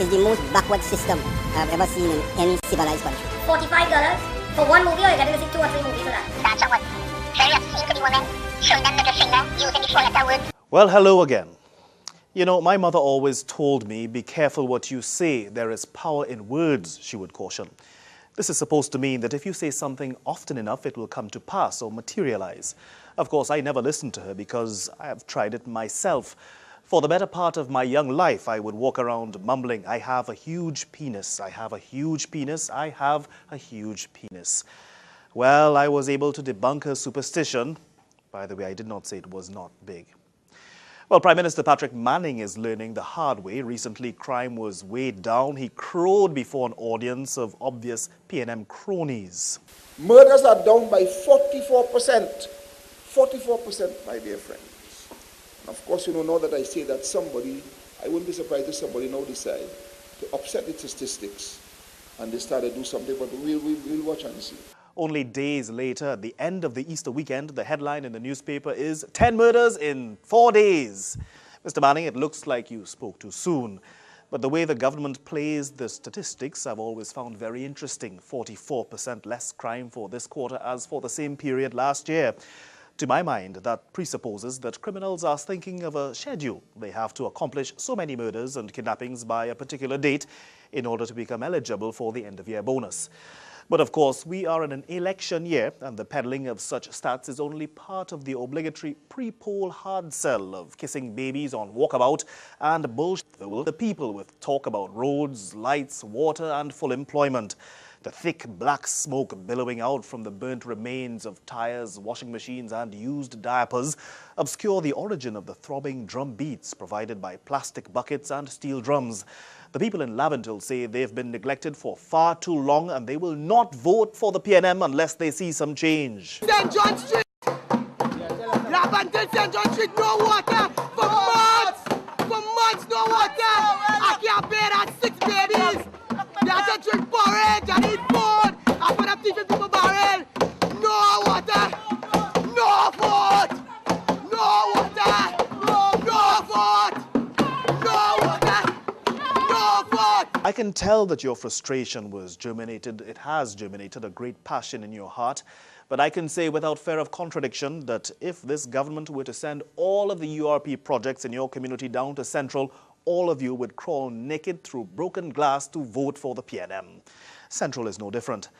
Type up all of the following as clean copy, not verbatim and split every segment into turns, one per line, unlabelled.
is the most backward system I've ever seen in any civilized country.
$45 for one movie, or you're getting to see 2 or 3 movies for that?
That's someone very obscene to the woman, showing them middle finger, using the 4-letter word.
Well, hello again. You know, my mother always told me, be careful what you say. There is power in words, she would caution. This is supposed to mean that if you say something often enough, it will come to pass or materialize. Of course, I never listened to her because I have tried it myself. For the better part of my young life, I would walk around mumbling, I have a huge penis, I have a huge penis, I have a huge penis. Well, I was able to debunk her superstition. By the way, I did not say it was not big. Well, Prime Minister Patrick Manning is learning the hard way. Recently, crime was weighed down. He crowed before an audience of obvious PNM cronies.
Murders are down by 44%. 44%, my dear friends. And of course, you know, now that I say that, I wouldn't be surprised if somebody now decide to upset the statistics and they start to do something, but we'll watch and see.
Only days later, at the end of the Easter weekend, the headline in the newspaper is 10 murders in 4 days. Mr. Manning, it looks like you spoke too soon. But the way the government plays the statistics, I've always found very interesting. 44% less crime for this quarter as for the same period last year. To my mind, that presupposes that criminals are thinking of a schedule. They have to accomplish so many murders and kidnappings by a particular date in order to become eligible for the end-of-year bonus. But of course, we are in an election year, and the peddling of such stats is only part of the obligatory pre-poll hard sell of kissing babies on walkabout and bullshit the people with talk about roads, lights, water and full employment. The thick black smoke billowing out from the burnt remains of tires, washing machines and used diapers obscure the origin of the throbbing drum beats provided by plastic buckets and steel drums. The people in Laventille say they've been neglected for far too long and they will not vote for the PNM unless they see some change.
St. John Street! Laventille, St. John Street, no water! For months! For months, no water! I can't bear that 6 babies! They have to drink porridge and eat food! I put up teachers in the barrel! No water! No food! No water! No food! No water! No food!
I can tell that your frustration has germinated a great passion in your heart. But I can say without fear of contradiction that if this government were to send all of the URP projects in your community down to Central, all of you would crawl naked through broken glass to vote for the PNM. Central is no different.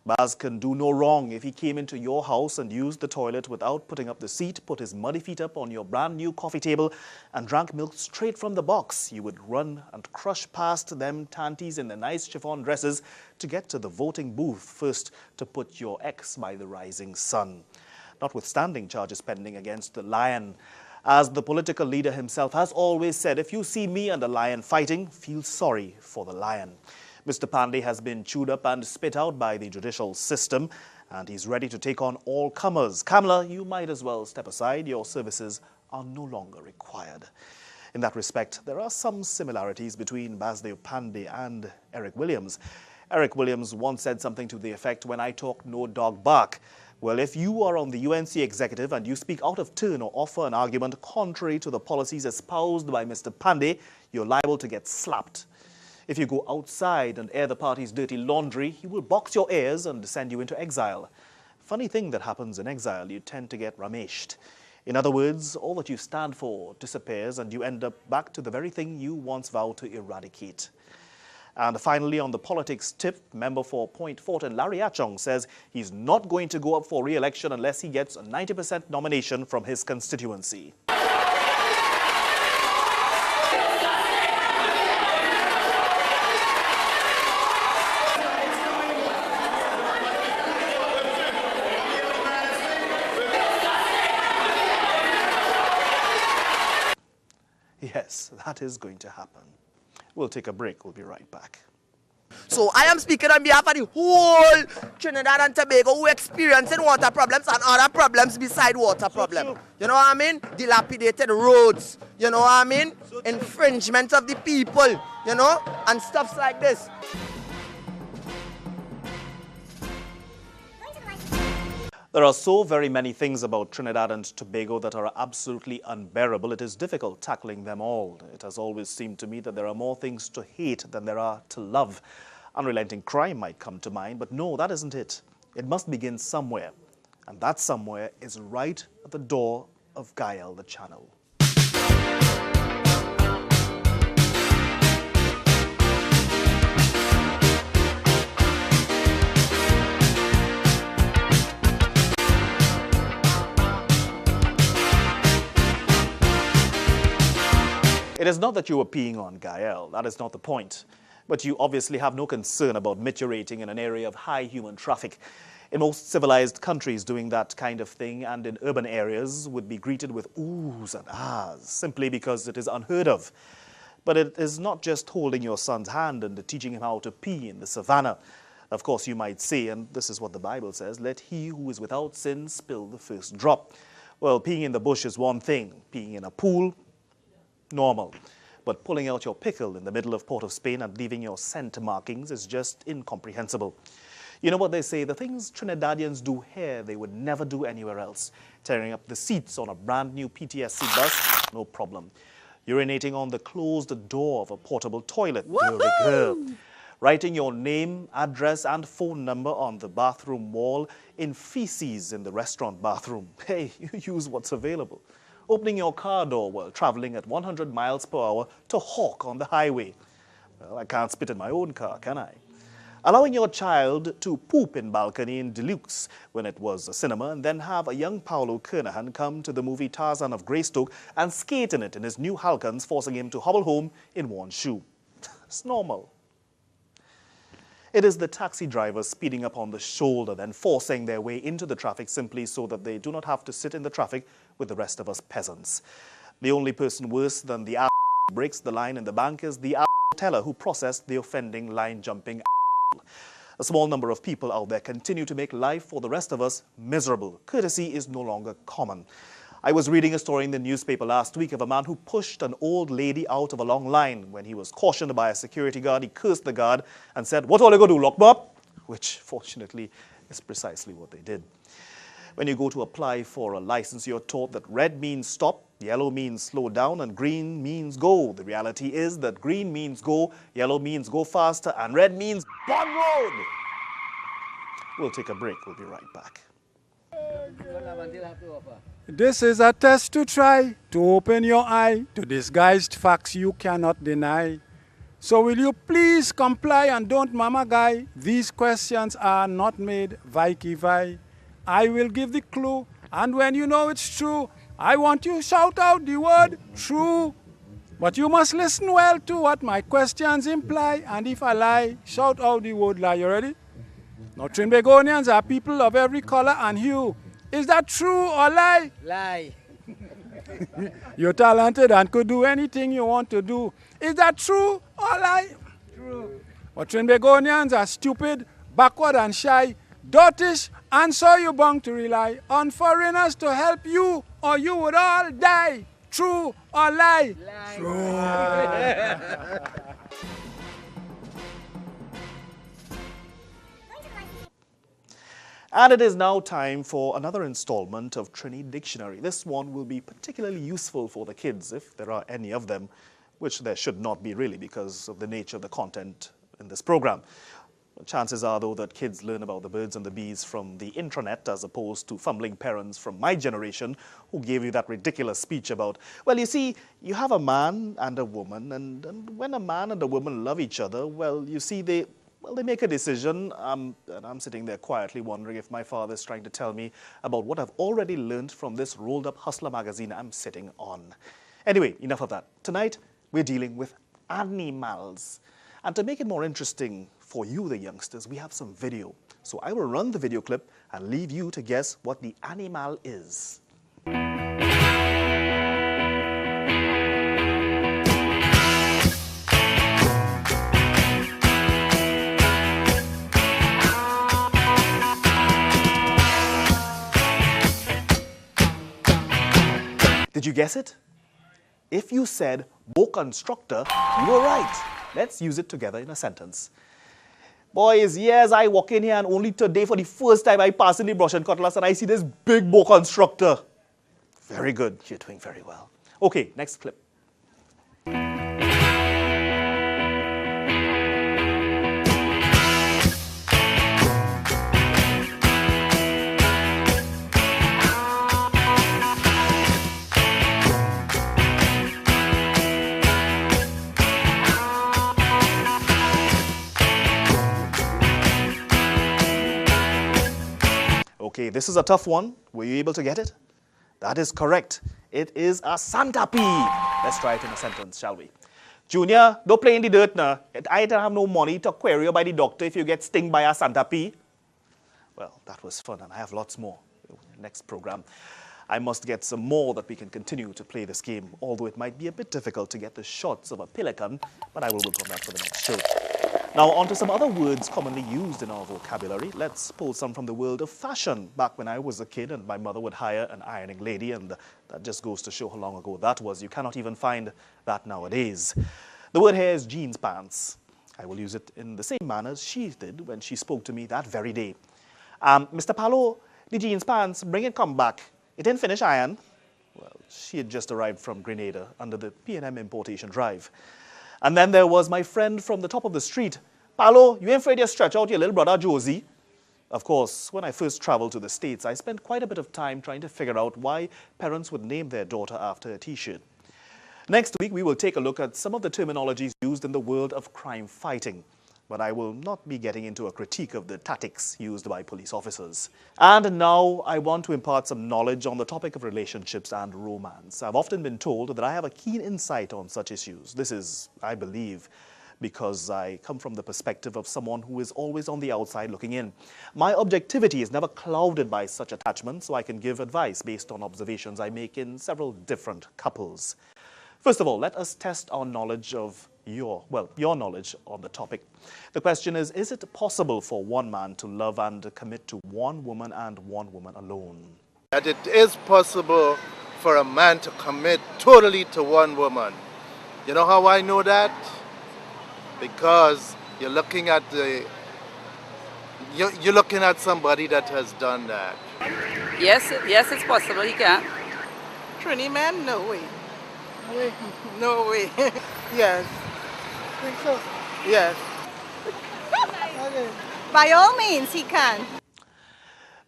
Baz can do no wrong if he came into your house and used the toilet without putting up the seat, put his muddy feet up on your brand new coffee table and drank milk straight from the box. You would run and crush past them tanties in their nice chiffon dresses to get to the voting booth first to put your ex by the rising sun. Notwithstanding charges pending against the Lion, as the political leader himself has always said, if you see me and the Lion fighting, feel sorry for the Lion. Mr. Pandey has been chewed up and spit out by the judicial system, and he's ready to take on all comers. Kamala, you might as well step aside. Your services are no longer required. In that respect, there are some similarities between Basdev Pandey and Eric Williams. Eric Williams once said something to the effect, when I talk, no dog bark. Well, if you are on the UNC executive and you speak out of turn or offer an argument contrary to the policies espoused by Mr. Pandey, you're liable to get slapped. If you go outside and air the party's dirty laundry, he will box your ears and send you into exile. Funny thing that happens in exile, you tend to get rameshed. In other words, all that you stand for disappears and you end up back to the very thing you once vowed to eradicate. And finally, on the politics tip, member for Point Fortin Larry Achong says he's not going to go up for re-election unless he gets a 90% nomination from his constituency. Yes, that is going to happen. We'll take a break. We'll be right back.
So I am speaking on behalf of the whole Trinidad and Tobago who experiencing water problems and other problems beside water problem. You know what I mean? Dilapidated roads, you know what I mean? Infringement of the people, you know, and stuff like this.
There are so very many things about Trinidad and Tobago that are absolutely unbearable. It is difficult tackling them all. It has always seemed to me that there are more things to hate than there are to love. Unrelenting crime might come to mind, but no, that isn't it. It must begin somewhere, and that somewhere is right at the door of Gael, the channel. It is not that you were peeing on Gael, that is not the point. But you obviously have no concern about micturating in an area of high human traffic. In most civilized countries, doing that kind of thing and in urban areas would be greeted with oohs and ahs, simply because it is unheard of. But it is not just holding your son's hand and teaching him how to pee in the savannah. Of course, you might say, and this is what the Bible says, let he who is without sin spill the first drop. Well, peeing in the bush is one thing. Peeing in a pool, normal. But pulling out your pickle in the middle of Port of Spain and leaving your scent markings is just incomprehensible. You know what they say, the things Trinidadians do here, they would never do anywhere else. Tearing up the seats on a brand new PTSC bus, no problem. Urinating on the closed door of a portable toilet, girl. Writing your name, address and phone number on the bathroom wall in feces in the restaurant bathroom. Hey, you use what's available. Opening your car door while traveling at 100 miles per hour to hawk on the highway. Well, I can't spit in my own car, can I? Allowing your child to poop in balcony in Deluxe when it was a cinema and then have a young Paolo Kernahan come to the movie Tarzan of Greystoke and skate in it in his new Halcons, forcing him to hobble home in one shoe. It's normal. It is the taxi drivers speeding up on the shoulder, then forcing their way into the traffic simply so that they do not have to sit in the traffic with the rest of us peasants. The only person worse than the who breaks the line in the bank is the teller who processed the offending line-jumping. A small number of people out there continue to make life for the rest of us miserable. Courtesy is no longer common. I was reading a story in the newspaper last week of a man who pushed an old lady out of a long line. When he was cautioned by a security guard, he cursed the guard and said, "What all you gonna do, lock me up?" Which, fortunately, is precisely what they did. When you go to apply for a license, you're taught that red means stop, yellow means slow down, and green means go. The reality is that green means go, yellow means go faster, and red means on road. We'll take a break. We'll be right back.
This is a test to try to open your eye to disguised facts you cannot deny. So will you please comply and don't mama guy? These questions are not made vai. I will give the clue, and when you know it's true, I want you to shout out the word true. But you must listen well to what my questions imply, and if I lie, shout out the word lie. You ready? Now, Trinbagonians are people of every color and hue. Is that true or lie?
Lie.
You're talented and could do anything you want to do. Is that true or lie?
True.
But Trinbagonians are stupid, backward and shy, dotish, and so you're bound to rely on foreigners to help you, or you would all die. True or lie?
Lie.
True.
And it is now time for another installment of Trini Dictionary. This one will be particularly useful for the kids, if there are any of them, which there should not be really because of the nature of the content in this program. Chances are, though, that kids learn about the birds and the bees from the intranet as opposed to fumbling parents from my generation who gave you that ridiculous speech about, well, you see, you have a man and a woman, and when a man and a woman love each other, well, you see, they make a decision, and I'm sitting there quietly wondering if my father is trying to tell me about what I've already learned from this rolled-up Hustler magazine I'm sitting on. Anyway, enough of that. Tonight, we're dealing with animals. And to make it more interesting for you, the youngsters, we have some video. So I will run the video clip and leave you to guess what the animal is. Did you guess it? If you said boa constructor, you were right. Let's use it together in a sentence. Boys, yes, I walk in here and only today for the first time I pass in the brush and cutlass and I see this big bow constructor. Very good. You're doing very well. Okay, next clip. Okay, this is a tough one. Were you able to get it? That is correct. It is a Santa P. Let's try it in a sentence, shall we? Junior, don't play in the dirt now. I don't have no money to query you by the doctor if you get stung by a Santa P. Well, that was fun, and I have lots more. Next program, I must get some more that we can continue to play this game, although it might be a bit difficult to get the shots of a pelican, but I will work on that for the next show. Now, on to some other words commonly used in our vocabulary. Let's pull some from the world of fashion. Back when I was a kid and my mother would hire an ironing lady, and that just goes to show how long ago that was. You cannot even find that nowadays. The word here is jeans pants. I will use it in the same manner as she did when she spoke to me that very day. Mr. Paolo, the jeans pants, bring it come back. It didn't finish iron. Well, she had just arrived from Grenada under the P&M importation drive. And then there was my friend from the top of the street. Paolo, you ain't afraid you stretch out your little brother Josie? Of course, when I first traveled to the States, I spent quite a bit of time trying to figure out why parents would name their daughter after a t-shirt. Next week, we will take a look at some of the terminologies used in the world of crime fighting. But I will not be getting into a critique of the tactics used by police officers. And now I want to impart some knowledge on the topic of relationships and romance. I've often been told that I have a keen insight on such issues. This is, I believe, because I come from the perspective of someone who is always on the outside looking in. My objectivity is never clouded by such attachment, so I can give advice based on observations I make in several different couples. First of all, let us test our knowledge of your knowledge on the topic. The question is it possible for one man to love and commit to one woman and one woman alone?
That it is possible for a man to commit totally to one woman. You know how I know that? Because you're looking at somebody that has done that.
Yes, it's possible. He can.
Trini man, no way. No way. Yes. I think so. Yes.
By all means, he can.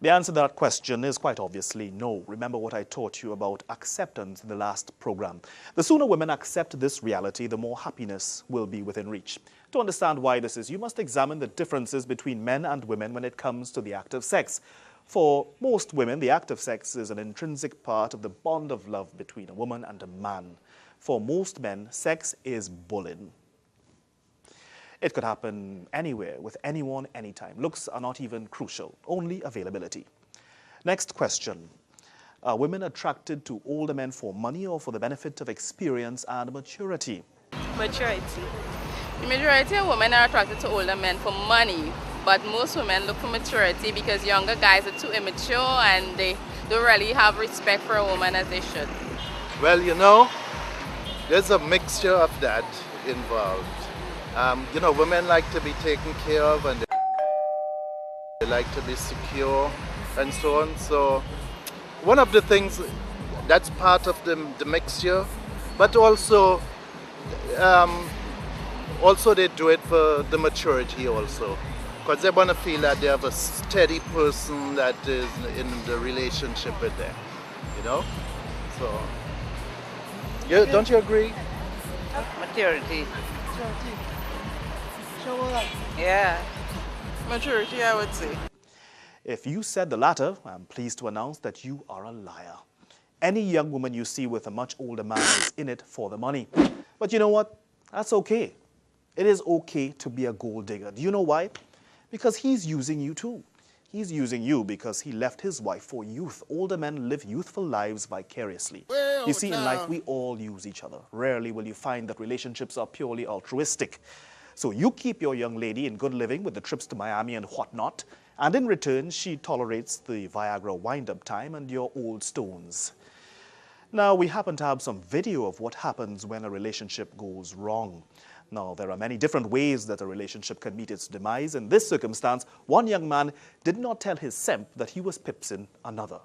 The answer to that question is quite obviously no. Remember what I taught you about acceptance in the last program. The sooner women accept this reality, the more happiness will be within reach. To understand why this is, you must examine the differences between men and women when it comes to the act of sex. For most women, the act of sex is an intrinsic part of the bond of love between a woman and a man. For most men, sex is bullying. It could happen anywhere, with anyone, anytime. Looks are not even crucial, only availability. Next question. Are women attracted to older men for money or for the benefit of experience and maturity?
Maturity. The majority of women are attracted to older men for money, but most women look for maturity because younger guys are too immature and they don't really have respect for a woman as they should.
Well, you know, there's a mixture of that involved. You know, women like to be taken care of and they like to be secure and so on. So one of the things that's part of the mixture, but also they do it for the maturity also, because they want to feel that they have a steady person that is in the relationship with them, you know. So, yeah, don't you agree?
Maturity.
Yeah. Maturity, I would say.
If you said the latter, I'm pleased to announce that you are a liar. Any young woman you see with a much older man is in it for the money. But you know what? That's okay. It is okay to be a gold digger. Do you know why? Because he's using you too. He's using you because he left his wife for youth. Older men live youthful lives vicariously. You see, in life, we all use each other. Rarely will you find that relationships are purely altruistic. So you keep your young lady in good living with the trips to Miami and whatnot, and in return, she tolerates the Viagra wind-up time and your old stones. Now, we happen to have some video of what happens when a relationship goes wrong. Now, there are many different ways that a relationship can meet its demise. In this circumstance, one young man did not tell his simp that he was pipsing another.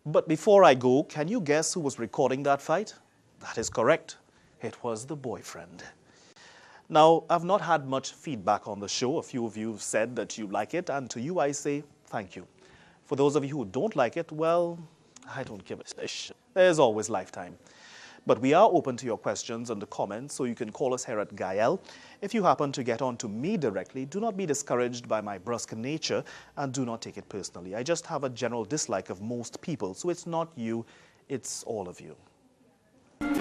But before I go, can you guess who was recording that fight? That is correct. It was the boyfriend. Now, I've not had much feedback on the show. A few of you have said that you like it, and to you I say thank you. For those of you who don't like it, well, I don't give a shit. There's always lifetime. But we are open to your questions and the comments, so you can call us here at Gael. If you happen to get on to me directly, do not be discouraged by my brusque nature and do not take it personally. I just have a general dislike of most people, so it's not you, it's all of you.
Going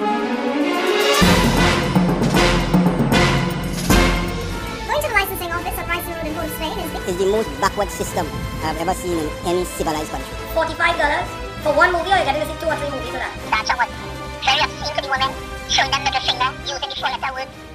to the licensing office at Rice Road in Port Spain
Is the most backward system I've ever seen in any civilized country.
$45 for one movie, or you're getting to see 2 or 3 movies for that.
That's someone. Very obscene to the women, showing them middle finger, using the 4-letter word.